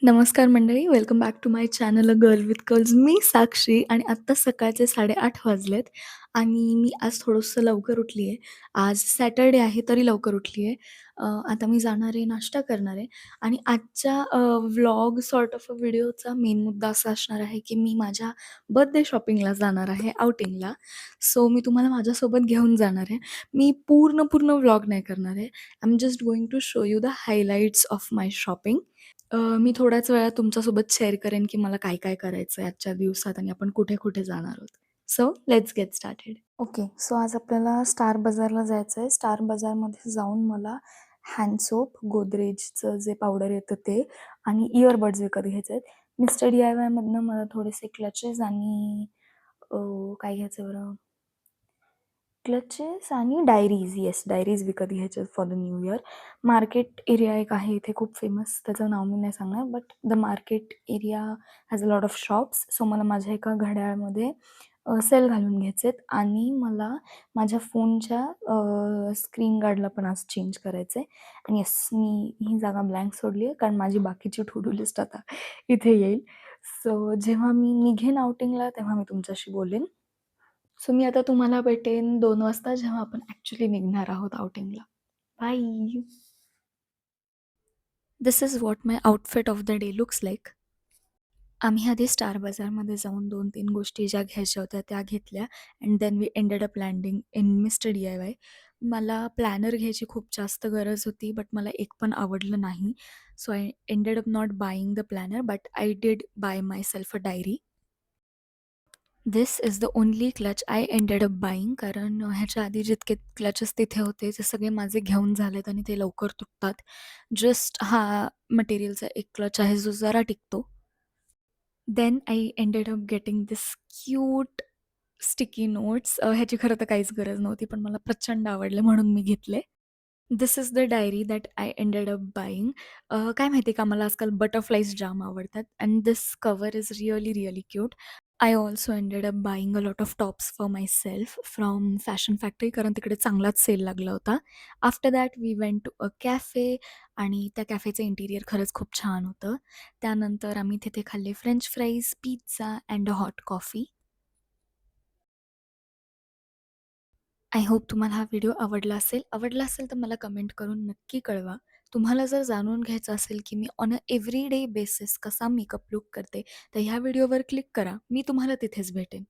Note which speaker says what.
Speaker 1: नमस्कार मंडळी, welcome back to my channel a girl with curls. मी साक्षी आणि आत्ता सकाळचे 8:30 वाजलेत आणि मी आज थोडंसं लवकर उठली आहे. आज सॅटर्डे आहे तरी लवकर उठली आहे. आता मी जाणार आहे, नाश्ता करणार आहे आणि आजच्या व्लॉग सॉर्ट ऑफ अ व्हिडिओचा मेन मुद्दा असा असणार आहे, की मी माझ्या बर्थडे शॉपिंगला जाणार आहे, आउटिंगला. सो मी तुम्हाला माझ्यासोबत घेऊन जाणार आहे. मी पूर्ण व्लॉग नाही करणार आहे. I am just going to show you the highlights of my shopping. मी थोड्याच वेळात तुमच्यासोबत शेअर करेन, की मला काय-काय करायचं आहे आजच्या दिवसात आणि आपण कुठे-कुठे जाणार आहोत. So let's get started. Okay. So आज आपल्याला स्टार बाजारला जायचं आहे. स्टार बाजारमध्ये जाऊन मला हँड सोप, गोदरेजचं जे पावडर येतं ते आणि इयरबड्स विकत घ्यायचे आहेत. मिस्टर डी-आय-वायमधनं मला थोडेसे क्लचेस आणि काय घ्यायचं बरं? क्लचेस आणि डायरीज. येस, डायरीज विकत घ्यायच्या आहेत for the new year. Market area एक आहे इथे खूप फेमस. त्याचं नाव मी नाही सांगणार, but the market area has a lot of shops. So मला माझ्या एका घड्याळामध्ये सेल घालून घ्यायचे आहेत आणि मला माझ्या फोनच्या स्क्रीन गार्डला पण आज चेंज करायचं आहे. आणि येस, मी ही जागा ब्लँक सोडली आहे कारण माझी बाकीची टू डू लिस्ट आता इथे येईल. सो जेव्हा मी निघेन आउटिंगला तेव्हा मी तुमच्याशी बोलेन. सो मी आता तुम्हाला भेटेन 2 वाजता जेव्हा आपण ॲक्चुअली निघणार आहोत आउटिंगला. Bye. This is what my outfit of the day looks like. आम्ही आधी स्टार बाजारमध्ये जाऊन 2-3 गोष्टी ज्या घ्यायच्या होत्या त्या घेतल्या and then we ended up landing in mister DIY. मला प्लॅनर घ्यायची खूप जास्त गरज होती, बट मला एक पण आवडलं नाही. So I ended up not buying the planner, but I did buy myself a diary. This is the only clutch I ended up buying, कारण ह्याच्या आधी जितके क्लचेस तिथे होते ते सगळे माझे घेऊन झालेत आणि ते लवकर तुटतात. जस्ट हा मटेरियलचा एक क्लच आहे जो जरा टिकतो. Then I ended up getting this cute sticky notes. ह्याची खरं तर काहीच गरज नव्हती, पण मला प्रचंड आवडले म्हणून मी घेतले. This is the diary that I ended up buying. काय माहिती आहे का, मला आजकाल बटरफ्लाईज जाम आवडतात and this cover is really cute. I also ended up buying a lot of tops for my self from Fashion Factory, कारण तिकडे चांगलाच सेल लागला होता. After that we went to a cafe आणि त्या कॅफेचं इंटिरियर खरंच खूप छान होतं. त्यानंतर आम्ही तिथे खाल्ले French fries, pizza and a hot coffee. I hope तुम्हाला हा व्हिडिओ आवडला असेल. आवडला असेल तर मला कमेंट करून नक्की कळवा. तुम्हाला जर जाणून घ्यायचं असेल की me on a everyday basis कसा मेकअप लूक करते, तर ह्या व्हिडिओवर क्लिक करा. मी तुम्हाला तिथेच भेटेन.